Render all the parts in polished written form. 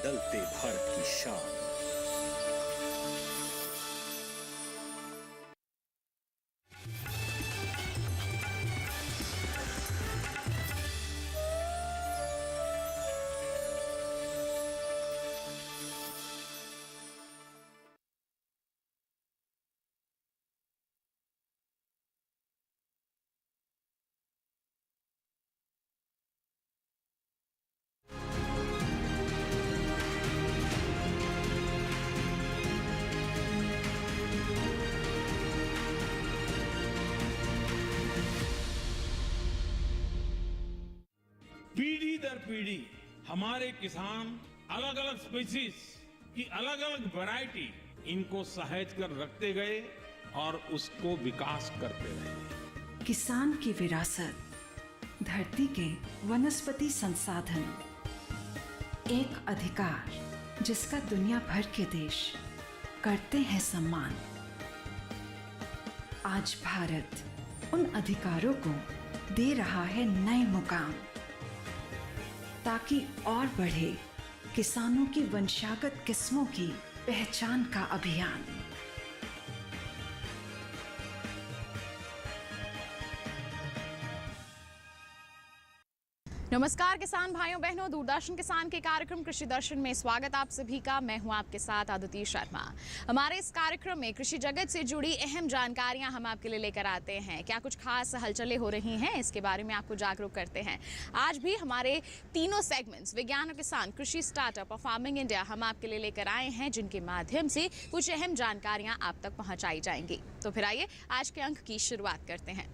बदलते भारत की शान। पीढ़ी दर पीढ़ी हमारे किसान अलग अलग स्पीसीज की अलग अलग वैरायटी इनको सहेज कर रखते गए और उसको विकास करते रहे। किसान की विरासत, धरती के वनस्पति संसाधन, एक अधिकार जिसका दुनिया भर के देश करते हैं सम्मान। आज भारत उन अधिकारों को दे रहा है नए मुकाम, ताकि और बढ़े किसानों की वंशागत किस्मों की पहचान का अभियान। नमस्कार किसान भाइयों बहनों, दूरदर्शन किसान के कार्यक्रम कृषि दर्शन में स्वागत आप सभी का। मैं हूं आपके साथ आदिति शर्मा। हमारे इस कार्यक्रम में कृषि जगत से जुड़ी अहम जानकारियां हम आपके लिए लेकर आते हैं। क्या कुछ खास हलचलें हो रही हैं, इसके बारे में आपको जागरूक करते हैं। आज भी हमारे तीनों सेगमेंट्स विज्ञान और किसान, कृषि, स्टार्टअप और फार्मिंग इंडिया हम आपके लिए लेकर आए हैं, जिनके माध्यम से कुछ अहम जानकारियां आप तक पहुंचाई जाएंगी। तो फिर आइए आज के अंक की शुरुआत करते हैं।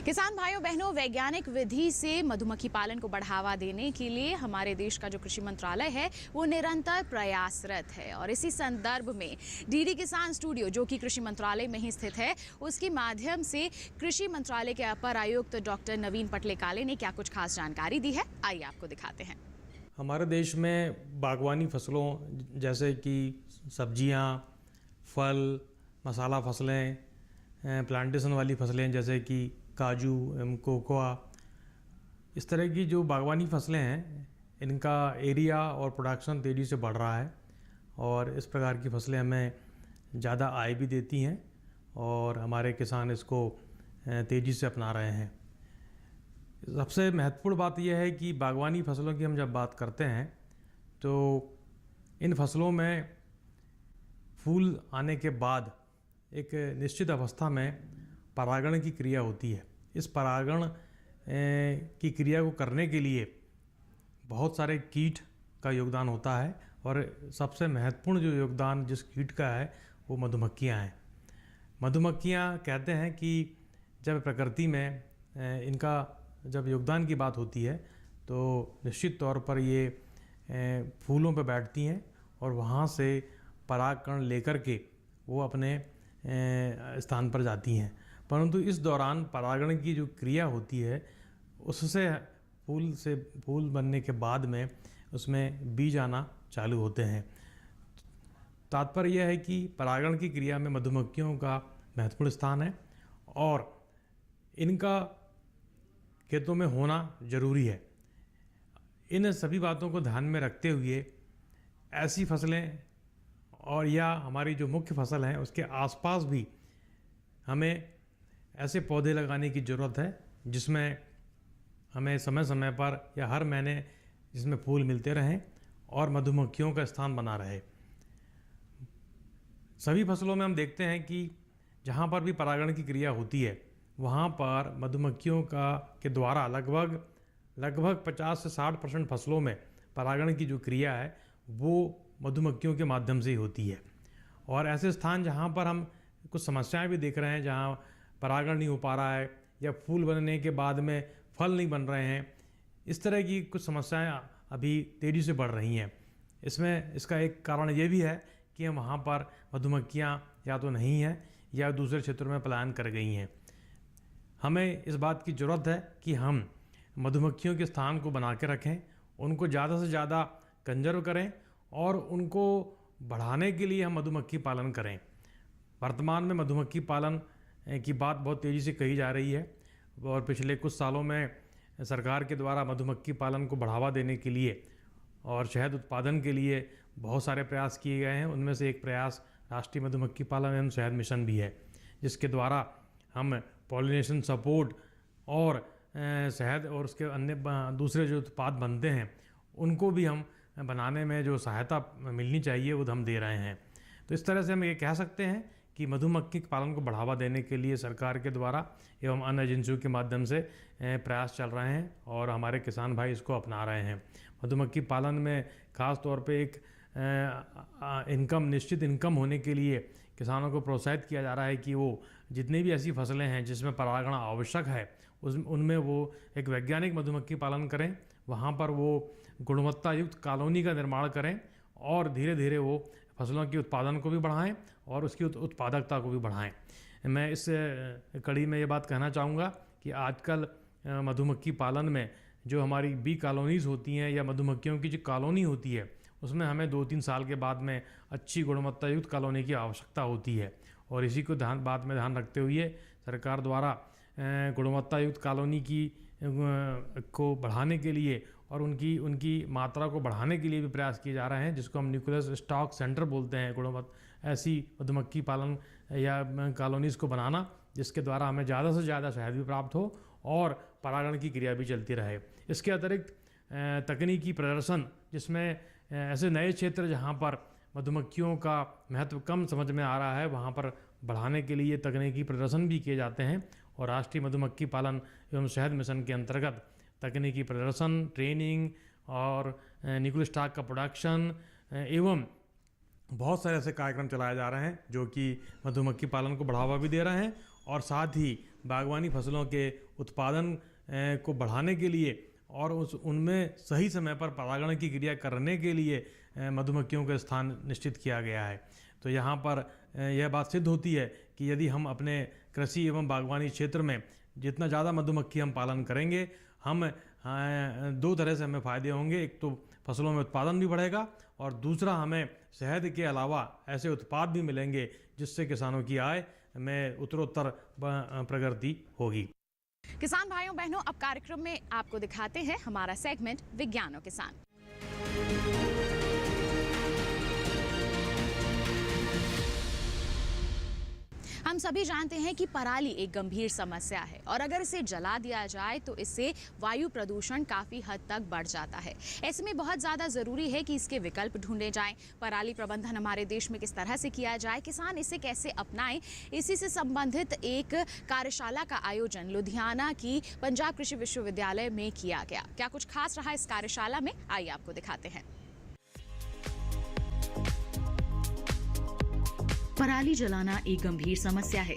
किसान भाइयों बहनों, वैज्ञानिक विधि से मधुमक्खी पालन को बढ़ावा देने के लिए हमारे देश का जो कृषि मंत्रालय है वो निरंतर प्रयासरत है। और इसी संदर्भ में डीडी किसान स्टूडियो, जो कि कृषि मंत्रालय में ही स्थित है, उसके माध्यम से कृषि मंत्रालय के अपर आयुक्त डॉक्टर नवीन पटले-काले ने क्या कुछ खास जानकारी दी है, आइए आपको दिखाते हैं। हमारे देश में बागवानी फसलों जैसे कि सब्जियां, फल, मसाला फसलें, प्लांटेशन वाली फसलें जैसे कि काजू, कोकोआ, इस तरह की जो बागवानी फसलें हैं, इनका एरिया और प्रोडक्शन तेज़ी से बढ़ रहा है। और इस प्रकार की फसलें हमें ज़्यादा आय भी देती हैं और हमारे किसान इसको तेज़ी से अपना रहे हैं। सबसे महत्वपूर्ण बात यह है कि बागवानी फसलों की हम जब बात करते हैं तो इन फसलों में फूल आने के बाद एक निश्चित अवस्था में परागण की क्रिया होती है। इस परागण की क्रिया को करने के लिए बहुत सारे कीट का योगदान होता है और सबसे महत्वपूर्ण जो योगदान जिस कीट का है वो मधुमक्खियाँ हैं। मधुमक्खियाँ कहते हैं कि जब प्रकृति में इनका जब योगदान की बात होती है तो निश्चित तौर पर ये फूलों पर बैठती हैं और वहाँ से परागकण लेकर के वो अपने स्थान पर जाती हैं। परंतु इस दौरान परागण की जो क्रिया होती है उससे फूल बनने के बाद में उसमें बीज आना चालू होते हैं। तात्पर्य यह है कि परागण की क्रिया में मधुमक्खियों का महत्वपूर्ण स्थान है और इनका खेतों में होना जरूरी है। इन सभी बातों को ध्यान में रखते हुए ऐसी फसलें और या हमारी जो मुख्य फसल है उसके आसपास भी हमें ऐसे पौधे लगाने की ज़रूरत है जिसमें हमें समय समय पर या हर महीने जिसमें फूल मिलते रहें और मधुमक्खियों का स्थान बना रहे। सभी फसलों में हम देखते हैं कि जहाँ पर भी परागण की क्रिया होती है वहाँ पर मधुमक्खियों के द्वारा लगभग 50 से 60% फसलों में परागण की जो क्रिया है वो मधुमक्खियों के माध्यम से ही होती है। और ऐसे स्थान जहाँ पर हम कुछ समस्याएं भी देख रहे हैं, जहाँ परागण नहीं हो पा रहा है या फूल बनने के बाद में फल नहीं बन रहे हैं, इस तरह की कुछ समस्याएं अभी तेज़ी से बढ़ रही हैं। इसका एक कारण ये भी है कि वहाँ पर मधुमक्खियाँ या तो नहीं हैं या दूसरे क्षेत्रों में पलायन कर गई हैं। हमें इस बात की ज़रूरत है कि हम मधुमक्खियों के स्थान को बना के रखें, उनको ज़्यादा से ज़्यादा कंजर्व करें और उनको बढ़ाने के लिए हम मधुमक्खी पालन करें। वर्तमान में मधुमक्खी पालन की बात बहुत तेज़ी से कही जा रही है और पिछले कुछ सालों में सरकार के द्वारा मधुमक्खी पालन को बढ़ावा देने के लिए और शहद उत्पादन के लिए बहुत सारे प्रयास किए गए हैं। उनमें से एक प्रयास राष्ट्रीय मधुमक्खी पालन एवं शहद मिशन भी है, जिसके द्वारा हम पॉलिनेशन सपोर्ट और शहद और उसके अन्य दूसरे जो उत्पाद बनते हैं उनको भी हम बनाने में जो सहायता मिलनी चाहिए वो हम दे रहे हैं। तो इस तरह से हम ये कह सकते हैं कि मधुमक्खी पालन को बढ़ावा देने के लिए सरकार के द्वारा एवं अन्य एजेंसियों के माध्यम से प्रयास चल रहे हैं और हमारे किसान भाई इसको अपना रहे हैं। मधुमक्खी पालन में ख़ास तौर पे एक निश्चित इनकम होने के लिए किसानों को प्रोत्साहित किया जा रहा है कि वो जितनी भी ऐसी फसलें हैं जिसमें परागण आवश्यक है उनमें वो एक वैज्ञानिक मधुमक्खी पालन करें, वहाँ पर वो गुणवत्ता युक्त कॉलोनी का निर्माण करें और धीरे धीरे वो फसलों के उत्पादन को भी बढ़ाएं और उसकी उत्पादकता को भी बढ़ाएं। मैं इस कड़ी में ये बात कहना चाहूँगा कि आजकल मधुमक्खी पालन में जो हमारी बी कॉलोनीज़ होती हैं या मधुमक्खियों की जो कॉलोनी होती है उसमें हमें 2-3 साल के बाद में अच्छी गुणवत्ता युक्त कॉलोनी की आवश्यकता होती है और इसी को बात में ध्यान रखते हुए सरकार द्वारा गुणवत्ता युक्त कॉलोनी को बढ़ाने के लिए और उनकी मात्रा को बढ़ाने के लिए भी प्रयास किए जा रहे हैं, जिसको हम न्यूक्लियस स्टॉक सेंटर बोलते हैं। ऐसी मधुमक्खी पालन या कॉलोनीज़ को बनाना जिसके द्वारा हमें ज़्यादा से ज़्यादा शहद भी प्राप्त हो और परागण की क्रिया भी चलती रहे। इसके अतिरिक्त तकनीकी प्रदर्शन, जिसमें ऐसे नए क्षेत्र जहाँ पर मधुमक्खियों का महत्व कम समझ में आ रहा है वहाँ पर बढ़ाने के लिए तकनीकी प्रदर्शन भी किए जाते हैं और राष्ट्रीय मधुमक्खी पालन एवं शहद मिशन के अंतर्गत तकनीकी प्रदर्शन, ट्रेनिंग और न्यूक्लियस स्टॉक का प्रोडक्शन एवं बहुत सारे ऐसे कार्यक्रम चलाए जा रहे हैं जो कि मधुमक्खी पालन को बढ़ावा भी दे रहे हैं और साथ ही बागवानी फसलों के उत्पादन को बढ़ाने के लिए और उनमें सही समय पर परागण की क्रिया करने के लिए मधुमक्खियों का स्थान निश्चित किया गया है। तो यहाँ पर यह बात सिद्ध होती है कि यदि हम अपने कृषि एवं बागवानी क्षेत्र में जितना ज़्यादा मधुमक्खी हम पालन करेंगे, हम 2 तरह से हमें फ़ायदे होंगे। एक तो फसलों में उत्पादन भी बढ़ेगा और दूसरा हमें शहद के अलावा ऐसे उत्पाद भी मिलेंगे जिससे किसानों की आय में उत्तरोत्तर प्रगति होगी। किसान भाइयों बहनों, अब कार्यक्रम में आपको दिखाते हैं हमारा सेगमेंट विज्ञान और किसान। हम सभी जानते हैं कि पराली एक गंभीर समस्या है और अगर इसे जला दिया जाए तो इससे वायु प्रदूषण काफी हद तक बढ़ जाता है। ऐसे में बहुत ज्यादा जरूरी है कि इसके विकल्प ढूंढे जाएं। पराली प्रबंधन हमारे देश में किस तरह से किया जाए, किसान इसे कैसे अपनाएं, इसी से संबंधित एक कार्यशाला का आयोजन लुधियाना की पंजाब कृषि विश्वविद्यालय में किया गया। क्या कुछ खास रहा इस कार्यशाला में, आइए आपको दिखाते हैं। पराली जलाना एक गंभीर समस्या है।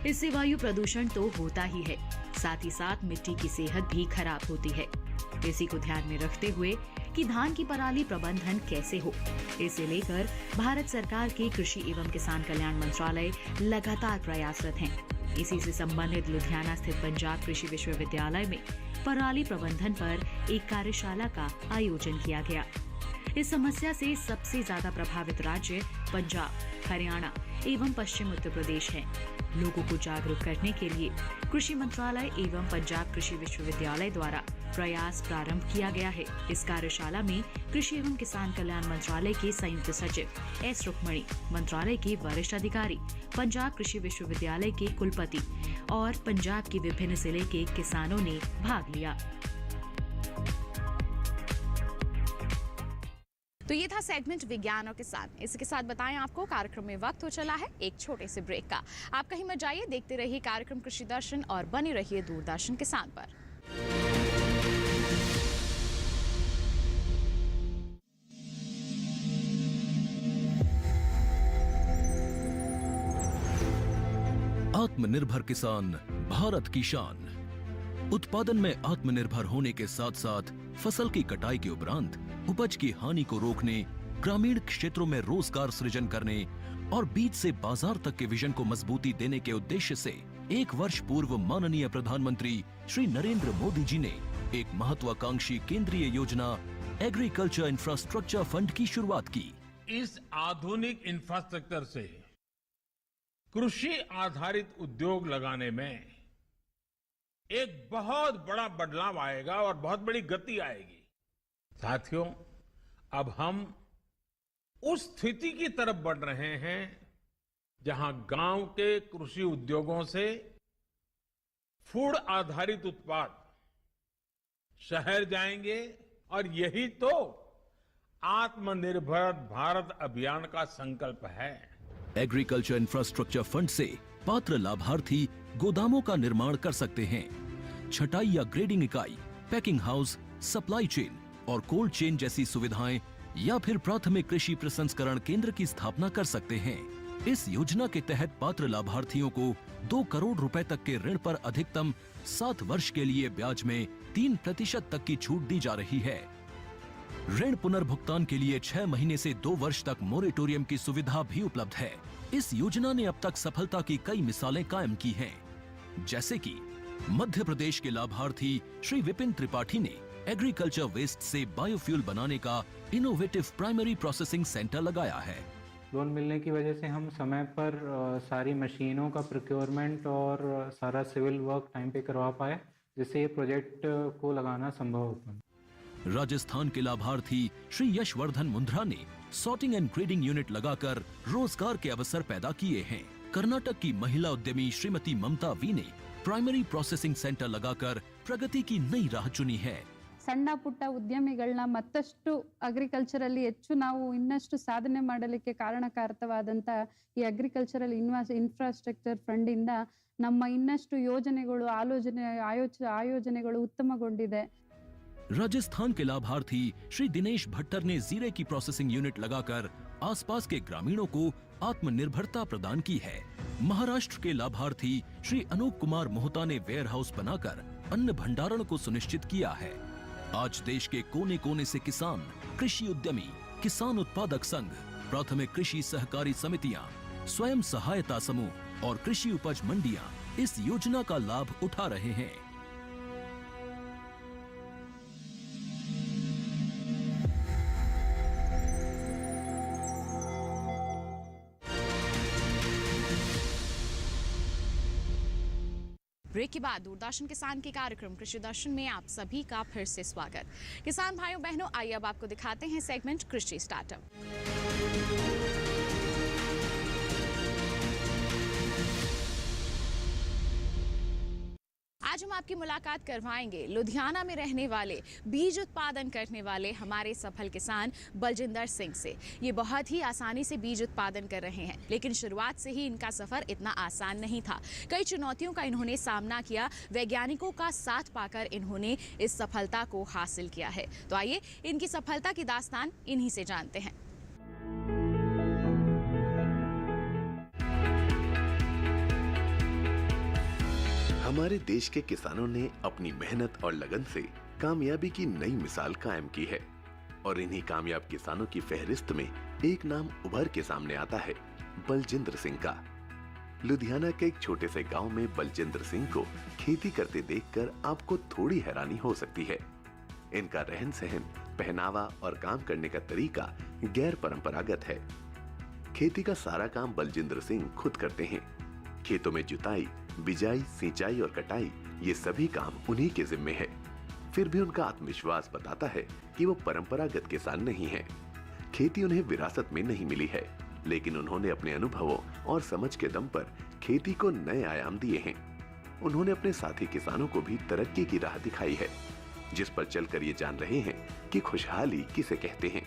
इससे वायु प्रदूषण तो होता ही है, साथ ही साथ मिट्टी की सेहत भी खराब होती है। इसी को ध्यान में रखते हुए कि धान की पराली प्रबंधन कैसे हो, इसे लेकर भारत सरकार के कृषि एवं किसान कल्याण मंत्रालय लगातार प्रयासरत हैं। इसी से संबंधित लुधियाना स्थित पंजाब कृषि विश्वविद्यालय में पराली प्रबंधन पर एक कार्यशाला का आयोजन किया गया। इस समस्या से सबसे ज्यादा प्रभावित राज्य पंजाब, हरियाणा एवं पश्चिम उत्तर प्रदेश हैं। लोगों को जागरूक करने के लिए कृषि मंत्रालय एवं पंजाब कृषि विश्वविद्यालय द्वारा प्रयास प्रारंभ किया गया है। इस कार्यशाला में कृषि एवं किसान कल्याण मंत्रालय के संयुक्त सचिव एस रुक्मणी, मंत्रालय के वरिष्ठ अधिकारी, पंजाब कृषि विश्वविद्यालय के कुलपति और पंजाब के विभिन्न जिले के किसानों ने भाग लिया। तो ये था सेगमेंट विज्ञान और किसान। इसके साथ बताएं आपको कार्यक्रम में वक्त हो चला है एक छोटे से ब्रेक का। आप कहीं मत जाइए, देखते रहिए कार्यक्रम कृषि दर्शन और बने रहिए दूरदर्शन किसान पर। आत्मनिर्भर किसान भारत की शान। उत्पादन में आत्मनिर्भर होने के साथ साथ फसल की कटाई के उपरांत उपज की हानि को रोकने, ग्रामीण क्षेत्रों में रोजगार सृजन करने और बीज से बाजार तक के विजन को मजबूती देने के उद्देश्य से 1 वर्ष पूर्व माननीय प्रधानमंत्री श्री नरेंद्र मोदी जी ने एक महत्वाकांक्षी केंद्रीय योजना एग्रीकल्चर इंफ्रास्ट्रक्चर फंड की शुरुआत की। इस आधुनिक इंफ्रास्ट्रक्चर से कृषि आधारित उद्योग लगाने में एक बहुत बड़ा बदलाव आएगा और बहुत बड़ी गति आएगी। साथियों, अब हम उस स्थिति की तरफ बढ़ रहे हैं जहां गांव के कृषि उद्योगों से फूड आधारित उत्पाद शहर जाएंगे और यही तो आत्मनिर्भर भारत अभियान का संकल्प है। एग्रीकल्चर इंफ्रास्ट्रक्चर फंड से पात्र लाभार्थी गोदामों का निर्माण कर सकते हैं। छटाई या ग्रेडिंग इकाई, पैकिंग हाउस, सप्लाई चेन और कोल्ड चेन जैसी सुविधाएं या फिर प्राथमिक कृषि प्रसंस्करण केंद्र की स्थापना कर सकते हैं। इस योजना के तहत पात्र लाभार्थियों को 2 करोड़ रुपए तक के ऋण पर अधिकतम 7 वर्ष के लिए ब्याज में 3% तक की छूट दी जा रही है। ऋण पुनर्भुगतान के लिए 6 महीने से 2 वर्ष तक मोरेटोरियम की सुविधा भी उपलब्ध है। इस योजना ने अब तक सफलता की कई मिसालें कायम की हैं, जैसे कि मध्य प्रदेश के लाभार्थी श्री विपिन त्रिपाठी ने एग्रीकल्चर वेस्ट से बायोफ्यूल बनाने का इनोवेटिव प्राइमरी प्रोसेसिंग सेंटर लगाया है। लोन मिलने की वजह से हम समय पर सारी मशीनों का प्रोक्योरमेंट और सारा सिविल वर्क टाइम पे करवा पाए, जिससे ये प्रोजेक्ट को लगाना संभव हो पाया। राजस्थान के लाभार्थी श्री यशवर्धन मुंद्रा ने सॉर्टिंग एंड ग्रेडिंग यूनिट लगाकर रोजगार के अवसर पैदा किए हैं। कर्नाटक की महिला उद्यमी श्रीमती ममता वी ने प्राइमरी प्रोसेसिंग सेंटर लगाकर प्रगति की नई राह चुनी है। ಸಣ್ಣ ಪುಟ್ಟ ಉದ್ಯಮಿಗಳನ್ನ ಮತ್ತಷ್ಟು ಅಗ್ರಿಕಲ್ಚರಲ್ಲಿ ಹೆಚ್ಚು ನಾವು ಇನ್ನಷ್ಟು ಸಾಧನೆ ಮಾಡಲಿಕ್ಕೆ ಕಾರಣಕಾರಕವಾದಂತ ಈ ಅಗ್ರಿಕಲ್ಚರಲ್ ಇನ್ಫ್ರಾಸ್ಟ್ರಕ್ಚರ್ ಫಂಡ್ ಇಂದ ನಮ್ಮ ಇನ್ನಷ್ಟು ಯೋಜನೆಗಳು ಆಯೋಜನೆಗಳು ಉತ್ತಮಗೊಂಡಿದೆ। राजस्थान के लाभार्थी श्री दिनेश भट्टर ने जीरे की प्रोसेसिंग यूनिट लगाकर आसपास के ग्रामीणों को आत्मनिर्भरता प्रदान की है। महाराष्ट्र के लाभार्थी श्री अनूप कुमार मोहता ने वेयर हाउस बनाकर अन्न भंडारण को सुनिश्चित किया है। आज देश के कोने कोने से किसान, कृषि उद्यमी, किसान उत्पादक संघ, प्राथमिक कृषि सहकारी समितियां, स्वयं सहायता समूह और कृषि उपज मंडियां इस योजना का लाभ उठा रहे हैं। ब्रेक के बाद दूरदर्शन किसान के कार्यक्रम कृषि दर्शन में आप सभी का फिर से स्वागत। किसान भाइयों बहनों, आइए अब आपको दिखाते हैं सेगमेंट कृषि स्टार्टअप। आज हम आपकी मुलाकात करवाएंगे लुधियाना में रहने वाले बीज उत्पादन करने वाले हमारे सफल किसान बलजिंदर सिंह से। ये बहुत ही आसानी से बीज उत्पादन कर रहे हैं, लेकिन शुरुआत से ही इनका सफर इतना आसान नहीं था। कई चुनौतियों का इन्होंने सामना किया, वैज्ञानिकों का साथ पाकर इन्होंने इस सफलता को हासिल किया है। तो आइए इनकी सफलता की दास्तान इन्हीं से जानते हैं। हमारे देश के किसानों ने अपनी मेहनत और लगन से कामयाबी की नई मिसाल कायम की है और इन्हीं कामयाब किसानों की फहरिस्त में एक नाम उभर के सामने आता है, बलजिंदर सिंह का। लुधियाना के एक छोटे से गांव में बलजिंदर सिंह को खेती करते देखकर आपको थोड़ी हैरानी हो सकती है। इनका रहन सहन, पहनावा और काम करने का तरीका गैर परंपरागत है। खेती का सारा काम बलजिंदर सिंह खुद करते हैं। खेतों में जुताई, बिजाई, सिंचाई और कटाई, ये सभी काम उन्हीं के जिम्मे है। फिर भी उनका आत्मविश्वास बताता है कि वो परंपरागत किसान नहीं है। खेती उन्हें विरासत में नहीं मिली है, लेकिन उन्होंने अपने अनुभवों और समझ के दम पर खेती को नए आयाम दिए हैं। उन्होंने अपने साथी किसानों को भी तरक्की की राह दिखाई है, जिस पर चलकर ये जान रहे हैं कि खुशहाली किसे कहते हैं।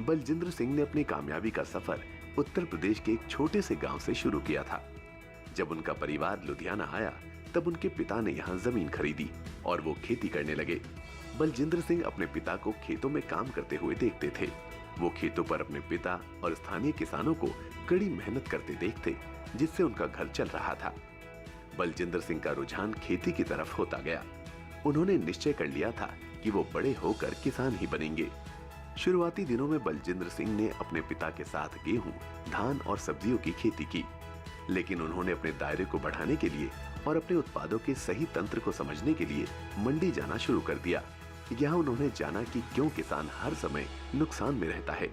बलजिंदर सिंह ने अपनी कामयाबी का सफर उत्तर प्रदेश के एक छोटे से गांव से शुरू किया था। जब उनका परिवार लुधियाना आया, तब उनके पिता ने यहाँ जमीन खरीदी और वो खेती करने लगे। बलजिंदर सिंह अपने पिता को खेतों में काम करते हुए देखते थे। वो खेतों पर अपने पिता और स्थानीय किसानों को कड़ी मेहनत करते देखते, जिससे उनका घर चल रहा था। बलजिंदर सिंह का रुझान खेती की तरफ होता गया। उन्होंने निश्चय कर लिया था कि वो बड़े होकर किसान ही बनेंगे। शुरुआती दिनों में बलजिंदर सिंह ने अपने पिता के साथ गेहूं, धान और सब्जियों की खेती की, लेकिन उन्होंने अपने दायरे को बढ़ाने के लिए और अपने उत्पादों के सही तंत्र को समझने के लिए मंडी जाना शुरू कर दिया। यहाँ उन्होंने जाना कि क्यों किसान हर समय नुकसान में रहता है।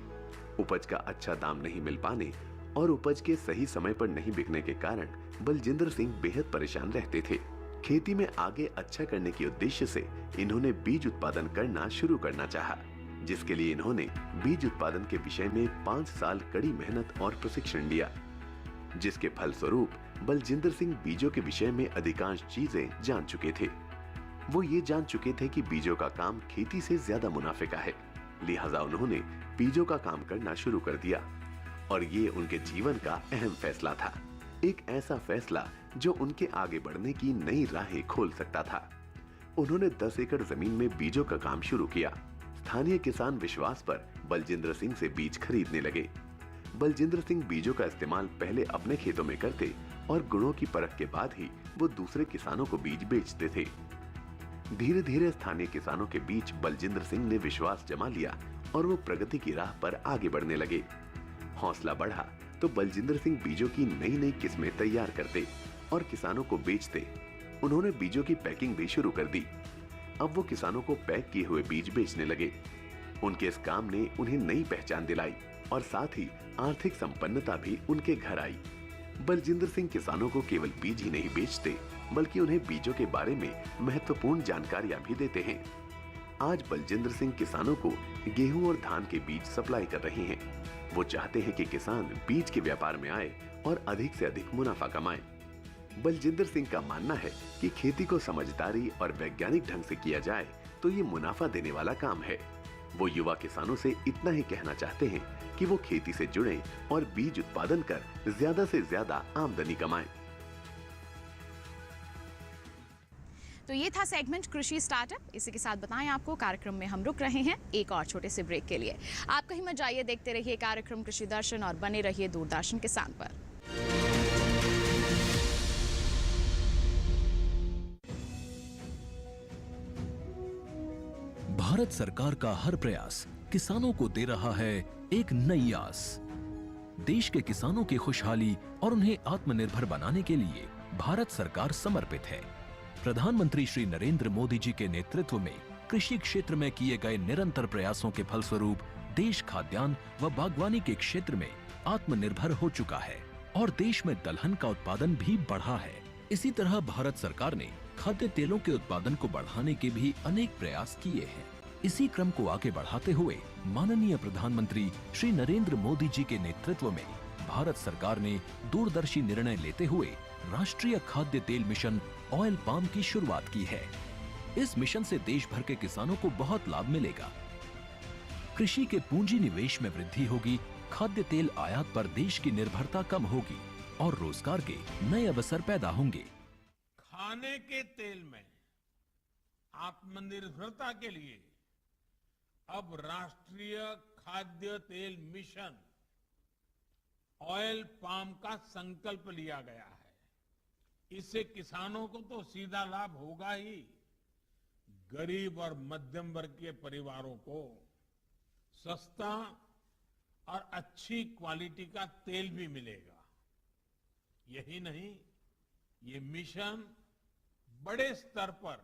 उपज का अच्छा दाम नहीं मिल पाने और उपज के सही समय पर नहीं बिकने के कारण बलजिंदर सिंह बेहद परेशान रहते थे। खेती में आगे अच्छा करने के उद्देश्य से इन्होंने बीज उत्पादन करना शुरू करना चाहा, जिसके लिए इन्होंने बीज उत्पादन के विषय में 5 साल कड़ी मेहनत और प्रशिक्षण लिया, जिसके फलस्वरूप बलजिंदर सिंह बीजों के विषय में अधिकांश चीजें जान चुके थे। वो ये जान चुके थे कि बीजों का काम खेती से ज्यादा मुनाफे का है, लिहाजा उन्होंने बीजों का काम करना शुरू कर दिया और ये उनके जीवन का अहम फैसला था, एक ऐसा फैसला जो उनके आगे बढ़ने की नई राहें खोल सकता था। उन्होंने 10 एकड़ जमीन में बीजों का काम शुरू किया। स्थानीय किसान विश्वास पर बलजिंदर सिंह से बीज खरीदने लगे। बलजिंदर सिंह बीजों का इस्तेमाल पहले अपने खेतों में करते और गुणों की परख के बाद ही वो दूसरे किसानों को बीज बेचते थे। धीरे धीरे स्थानीय किसानों के बीच बलजिंदर सिंह ने विश्वास जमा लिया और वो प्रगति की राह पर आगे बढ़ने लगे। हौसला बढ़ा तो बलजिंदर सिंह बीजों की नई नई किस्में तैयार करते और किसानों को बेचते। उन्होंने बीजों की पैकिंग भी शुरू कर दी। अब वो किसानों को पैक किए हुए बीज बेचने लगे। उनके इस काम ने उन्हें नई पहचान दिलाई और साथ ही आर्थिक संपन्नता भी उनके घर आई। बलजिंदर सिंह किसानों को केवल बीज ही नहीं बेचते, बल्कि उन्हें बीजों के बारे में महत्वपूर्ण जानकारियां भी देते हैं। आज बलजिंदर सिंह किसानों को गेहूं और धान के बीज सप्लाई कर रहे हैं। वो चाहते हैं कि किसान बीज के व्यापार में आए और अधिक से अधिक मुनाफा कमाए। बलजिंदर सिंह का मानना है कि खेती को समझदारी और वैज्ञानिक ढंग से किया जाए तो ये मुनाफा देने वाला काम है। वो युवा किसानों से इतना ही कहना चाहते हैं कि वो खेती से जुड़ें और बीज उत्पादन कर ज्यादा से ज्यादा आमदनी कमाएं। तो ये था सेगमेंट कृषि स्टार्टअप। इसी के साथ बताएं आपको कार्यक्रम में हम रुक रहे हैं एक और छोटे से ब्रेक के लिए। आप कहीं मत जाइए, देखते रहिए कार्यक्रम कृषि दर्शन और बने रहिए दूरदर्शन किसान पर। भारत सरकार का हर प्रयास किसानों को दे रहा है एक नई आस। देश के किसानों की खुशहाली और उन्हें आत्मनिर्भर बनाने के लिए भारत सरकार समर्पित है। प्रधानमंत्री श्री नरेंद्र मोदी जी के नेतृत्व में कृषि क्षेत्र में किए गए निरंतर प्रयासों के फलस्वरूप देश खाद्यान्न व बागवानी के क्षेत्र में आत्मनिर्भर हो चुका है और देश में दलहन का उत्पादन भी बढ़ा है। इसी तरह भारत सरकार ने खाद्य तेलों के उत्पादन को बढ़ाने के भी अनेक प्रयास किए हैं। इसी क्रम को आगे बढ़ाते हुए माननीय प्रधानमंत्री श्री नरेंद्र मोदी जी के नेतृत्व में भारत सरकार ने दूरदर्शी निर्णय लेते हुए राष्ट्रीय खाद्य तेल मिशन ऑयल पाम की शुरुआत की है। इस मिशन से देश भर के किसानों को बहुत लाभ मिलेगा। कृषि के पूंजी निवेश में वृद्धि होगी, खाद्य तेल आयात पर देश की निर्भरता कम होगी और रोजगार के नए अवसर पैदा होंगे। खाने के तेल में आत्मनिर्भरता के लिए अब राष्ट्रीय खाद्य तेल मिशन ऑयल पाम का संकल्प लिया गया है। इससे किसानों को तो सीधा लाभ होगा ही, गरीब और मध्यम वर्ग के परिवारों को सस्ता और अच्छी क्वालिटी का तेल भी मिलेगा। यही नहीं, ये मिशन बड़े स्तर पर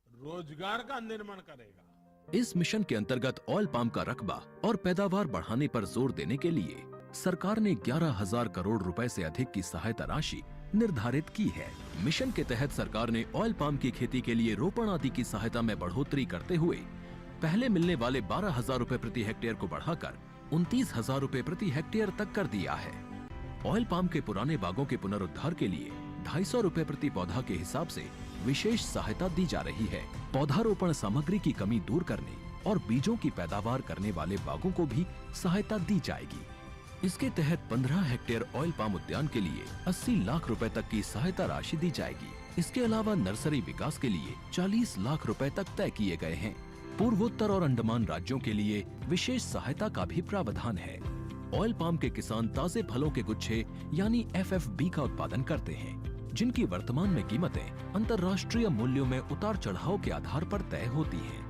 रोजगार का निर्माण करेगा। इस मिशन के अंतर्गत ऑयल पाम का रकबा और पैदावार बढ़ाने पर जोर देने के लिए सरकार ने 11,000 करोड़ रुपए से अधिक की सहायता राशि निर्धारित की है। मिशन के तहत सरकार ने ऑयल पाम की खेती के लिए रोपण आदि की सहायता में बढ़ोतरी करते हुए पहले मिलने वाले 12,000 रुपए प्रति हेक्टेयर को बढ़ाकर 29,000 रुपए प्रति हेक्टेयर तक कर दिया है। ऑयल पाम के पुराने बागों के पुनरुद्धार के लिए 250 रुपए प्रति पौधा के हिसाब से विशेष सहायता दी जा रही है। पौधारोपण सामग्री की कमी दूर करने और बीजों की पैदावार करने वाले बागों को भी सहायता दी जाएगी। इसके तहत 15 हेक्टेयर ऑयल पाम उद्यान के लिए 80 लाख रुपए तक की सहायता राशि दी जाएगी। इसके अलावा नर्सरी विकास के लिए 40 लाख रुपए तक तय किए गए हैं। पूर्वोत्तर और अंडमान राज्यों के लिए विशेष सहायता का भी प्रावधान है। ऑयल पाम के किसान ताजे फलों के गुच्छे यानी FFB का उत्पादन करते हैं, जिनकी वर्तमान में कीमतें अंतर्राष्ट्रीय मूल्यों में उतार चढ़ाव के आधार पर तय होती हैं।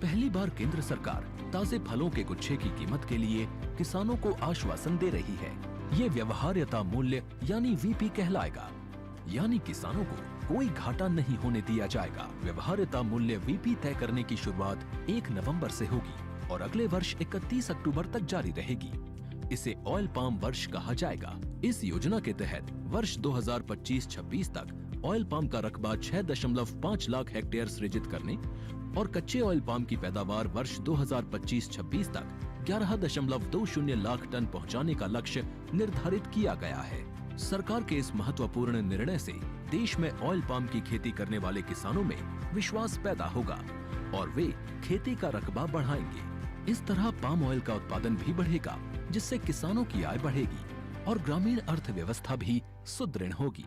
पहली बार केंद्र सरकार ताजे फलों के गुच्छे की कीमत के लिए किसानों को आश्वासन दे रही है। ये व्यवहार्यता मूल्य यानी VP कहलाएगा, यानी किसानों को कोई घाटा नहीं होने दिया जाएगा। व्यवहार्यता मूल्य VP तय करने की शुरुआत 1 नवंबर से होगी और अगले वर्ष 31 अक्टूबर तक जारी रहेगी। इसे ऑयल पाम वर्ष कहा जाएगा। इस योजना के तहत वर्ष 2025-26 तक ऑयल पाम का रकबा 6.5 लाख हेक्टेयर सृजित करने और कच्चे ऑयल पाम की पैदावार वर्ष 2025-26 तक 11.20 लाख टन पहुंचाने का लक्ष्य निर्धारित किया गया है। सरकार के इस महत्वपूर्ण निर्णय से देश में ऑयल पाम की खेती करने वाले किसानों में विश्वास पैदा होगा और वे खेती का रकबा बढ़ाएंगे। इस तरह पाम ऑयल का उत्पादन भी बढ़ेगा, जिससे किसानों की आय बढ़ेगी और ग्रामीण अर्थव्यवस्था भी सुदृढ़ होगी।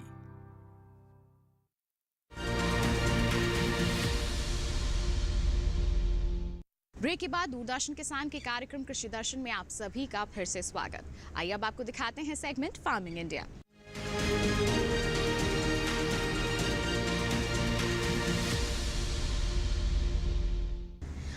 ब्रेक के बाद दूरदर्शन किसान के कार्यक्रम कृषि दर्शन में आप सभी का फिर से स्वागत। आइए अब आपको दिखाते हैं सेगमेंट फार्मिंग इंडिया।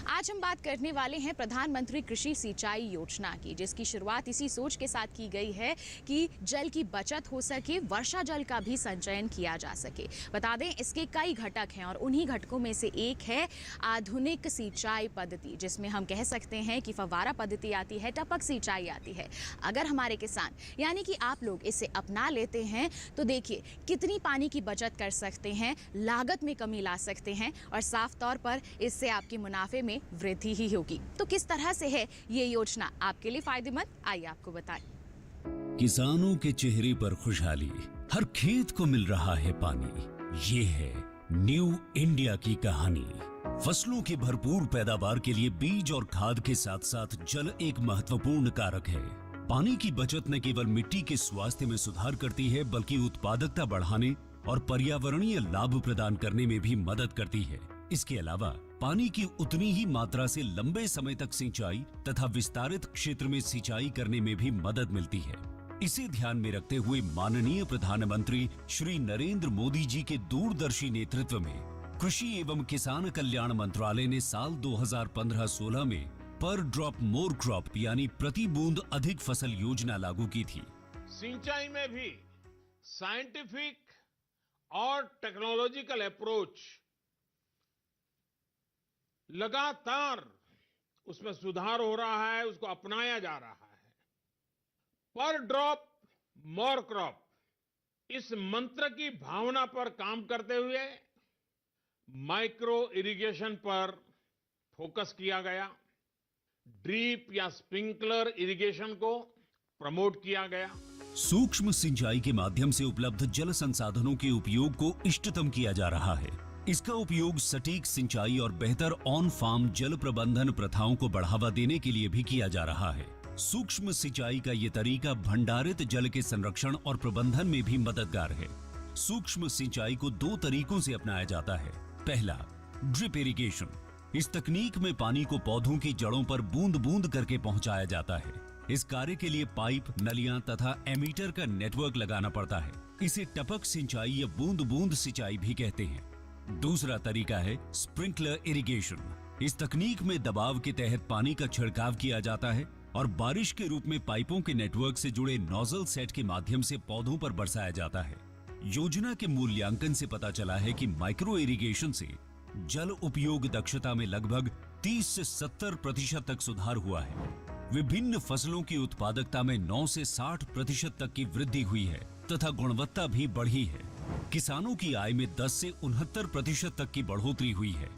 आज हम बात करने वाले हैं प्रधानमंत्री कृषि सिंचाई योजना की, जिसकी शुरुआत इसी सोच के साथ की गई है कि जल की बचत हो सके, वर्षा जल का भी संचयन किया जा सके। बता दें इसके कई घटक हैं और उन्हीं घटकों में से एक है आधुनिक सिंचाई पद्धति, जिसमें हम कह सकते हैं कि फव्वारा पद्धति आती है, टपक सिंचाई आती है। अगर हमारे किसान यानी कि आप लोग इसे अपना लेते हैं तो देखिए कितनी पानी की बचत कर सकते हैं, लागत में कमी ला सकते हैं और साफ तौर पर इससे आपके मुनाफे में वृद्धि ही होगी। तो किस तरह से है ये योजना आपके लिए फायदेमंद, आइए आपको बताएं। किसानों के चेहरे पर खुशहाली, हर खेत को मिल रहा है पानी। ये है न्यू इंडिया की कहानी। फसलों की भरपूर पैदावार के लिए बीज और खाद के साथ साथ जल एक महत्वपूर्ण कारक है। पानी की बचत न केवल मिट्टी के स्वास्थ्य में सुधार करती है, बल्कि उत्पादकता बढ़ाने और पर्यावरणीय लाभ प्रदान करने में भी मदद करती है। इसके अलावा पानी की उतनी ही मात्रा से लंबे समय तक सिंचाई तथा विस्तारित क्षेत्र में सिंचाई करने में भी मदद मिलती है। इसे ध्यान में रखते हुए माननीय प्रधानमंत्री श्री नरेंद्र मोदी जी के दूरदर्शी नेतृत्व में कृषि एवं किसान कल्याण मंत्रालय ने साल 2015-16 में पर ड्रॉप मोर क्रॉप यानी प्रति बूंद अधिक फसल योजना लागू की थी। सिंचाई में भी साइंटिफिक और टेक्नोलॉजिकल अप्रोच लगातार उसमें सुधार हो रहा है, उसको अपनाया जा रहा है। पर ड्रॉप मोर क्रॉप, इस मंत्र की भावना पर काम करते हुए माइक्रो इरिगेशन पर फोकस किया गया। ड्रिप या स्प्रिंकलर इरिगेशन को प्रमोट किया गया। सूक्ष्म सिंचाई के माध्यम से उपलब्ध जल संसाधनों के उपयोग को इष्टतम किया जा रहा है। इसका उपयोग सटीक सिंचाई और बेहतर ऑन फार्म जल प्रबंधन प्रथाओं को बढ़ावा देने के लिए भी किया जा रहा है। सूक्ष्म सिंचाई का ये तरीका भंडारित जल के संरक्षण और प्रबंधन में भी मददगार है। सूक्ष्म सिंचाई को दो तरीकों से अपनाया जाता है। पहला, ड्रिप इरिगेशन। इस तकनीक में पानी को पौधों की जड़ों पर बूंद बूंद करके पहुंचाया जाता है। इस कार्य के लिए पाइप, नलियां तथा एमीटर का नेटवर्क लगाना पड़ता है। इसे टपक सिंचाई या बूंद बूंद सिंचाई भी कहते हैं। दूसरा तरीका है स्प्रिंकलर इरिगेशन। इस तकनीक में दबाव के तहत पानी का छिड़काव किया जाता है और बारिश के रूप में पाइपों के नेटवर्क से जुड़े नोजल सेट के माध्यम से पौधों पर बरसाया जाता है। योजना के मूल्यांकन से पता चला है कि माइक्रो इरिगेशन से जल उपयोग दक्षता में लगभग 30 से 70% तक सुधार हुआ है। विभिन्न फसलों की उत्पादकता में 9 से 60% तक की वृद्धि हुई है तथा गुणवत्ता भी बढ़ी है। किसानों की आय में 10 से 69% तक की बढ़ोतरी हुई है।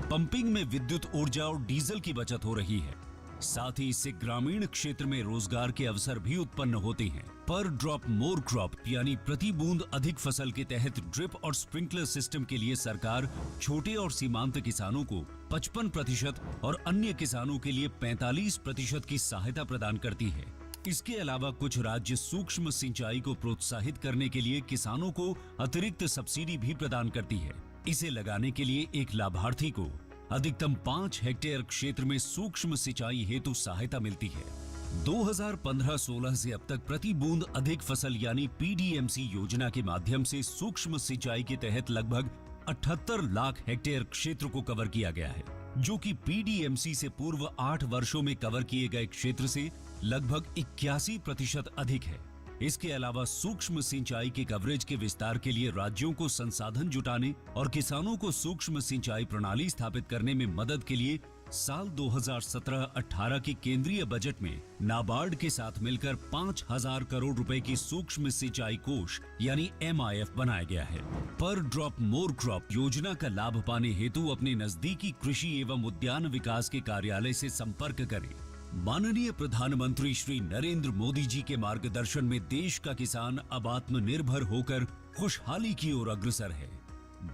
पंपिंग में विद्युत ऊर्जा और डीजल की बचत हो रही है। साथ ही इससे ग्रामीण क्षेत्र में रोजगार के अवसर भी उत्पन्न होते हैं। पर ड्रॉप मोर क्रॉप यानी प्रति बूंद अधिक फसल के तहत ड्रिप और स्प्रिंकलर सिस्टम के लिए सरकार छोटे और सीमांत किसानों को 55% और अन्य किसानों के लिए 45% की सहायता प्रदान करती है। इसके अलावा कुछ राज्य सूक्ष्म सिंचाई को प्रोत्साहित करने के लिए किसानों को अतिरिक्त सब्सिडी भी प्रदान करती है। इसे लगाने के लिए एक लाभार्थी को अधिकतम 5 हेक्टेयर क्षेत्र में सूक्ष्म सिंचाई हेतु सहायता मिलती है। 2015-16 से अब तक प्रति बूंद अधिक फसल यानी पीडीएमसी योजना के माध्यम से सूक्ष्म सिंचाई के तहत लगभग 78 लाख हेक्टेयर क्षेत्र को कवर किया गया है, जो कि पीडीएमसी से पूर्व 8 वर्षों में कवर किए गए क्षेत्र से लगभग 81% अधिक है। इसके अलावा सूक्ष्म सिंचाई के कवरेज के विस्तार के लिए राज्यों को संसाधन जुटाने और किसानों को सूक्ष्म सिंचाई प्रणाली स्थापित करने में मदद के लिए साल 2017-18 के केंद्रीय बजट में नाबार्ड के साथ मिलकर 5,000 करोड़ रुपए की सूक्ष्म सिंचाई कोष यानी MIF बनाया गया है। पर ड्रॉप मोर क्रॉप योजना का लाभ पाने हेतु अपने नजदीकी कृषि एवं उद्यान विकास के कार्यालय से संपर्क करें। माननीय प्रधानमंत्री श्री नरेंद्र मोदी जी के मार्गदर्शन में देश का किसान अब आत्मनिर्भर होकर खुशहाली की ओर अग्रसर है।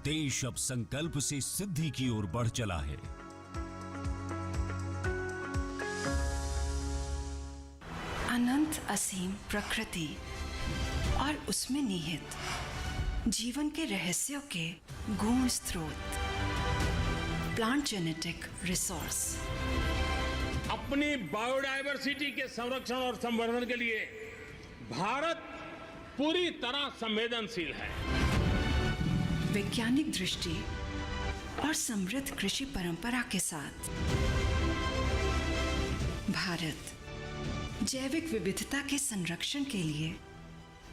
देश अब संकल्प से सिद्धि की ओर बढ़ चला है। अनंत असीम प्रकृति और उसमें निहित जीवन के रहस्यों के गूढ़ स्रोत, प्लांट जेनेटिक रिसोर्स। अपनी बायोडायवर्सिटी के संरक्षण और संवर्धन के लिए भारत पूरी तरह संवेदनशील है। वैज्ञानिक दृष्टि और समृद्ध कृषि परंपरा के साथ भारत जैविक विविधता के संरक्षण के लिए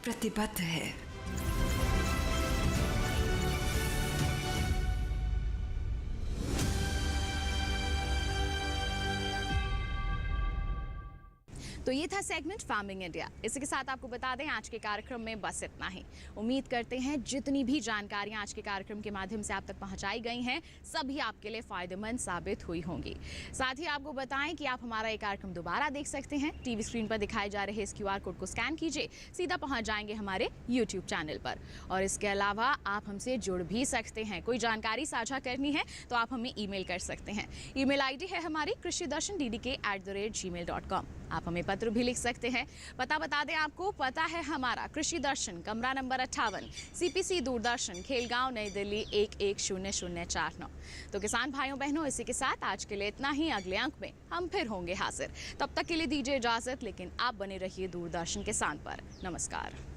प्रतिबद्ध है। तो ये था सेगमेंट फार्मिंग इंडिया। इसी के साथ आपको बता दें आज के कार्यक्रम में बस इतना ही। उम्मीद करते हैं जितनी भी जानकारियां आज के कार्यक्रम के माध्यम से आप तक पहुंचाई गई हैं सभी आपके लिए फायदेमंद साबित हुई होंगी। साथ ही आपको बताएं कि आप हमारा ये कार्यक्रम दोबारा देख सकते हैं। टीवी स्क्रीन पर दिखाए जा रहे इस QR कोड को स्कैन कीजिए, सीधा पहुंच जाएंगे हमारे YouTube चैनल पर। और इसके अलावा आप हमसे जुड़ भी सकते हैं। कोई जानकारी साझा करनी है तो आप हमें ईमेल कर सकते हैं। ईमेल ID है हमारी krishidarshan@gmail.com। आप हमें पत्र भी लिख सकते हैं। पता बता दें आपको, पता है हमारा कृषि दर्शन, कमरा नंबर 58, CPC दूरदर्शन, खेलगांव, नई दिल्ली 110049। तो किसान भाइयों बहनों, इसी के साथ आज के लिए इतना ही। अगले अंक में हम फिर होंगे हाजिर। तब तक के लिए दीजिए इजाजत, लेकिन आप बने रहिए दूरदर्शन किसान पर। नमस्कार।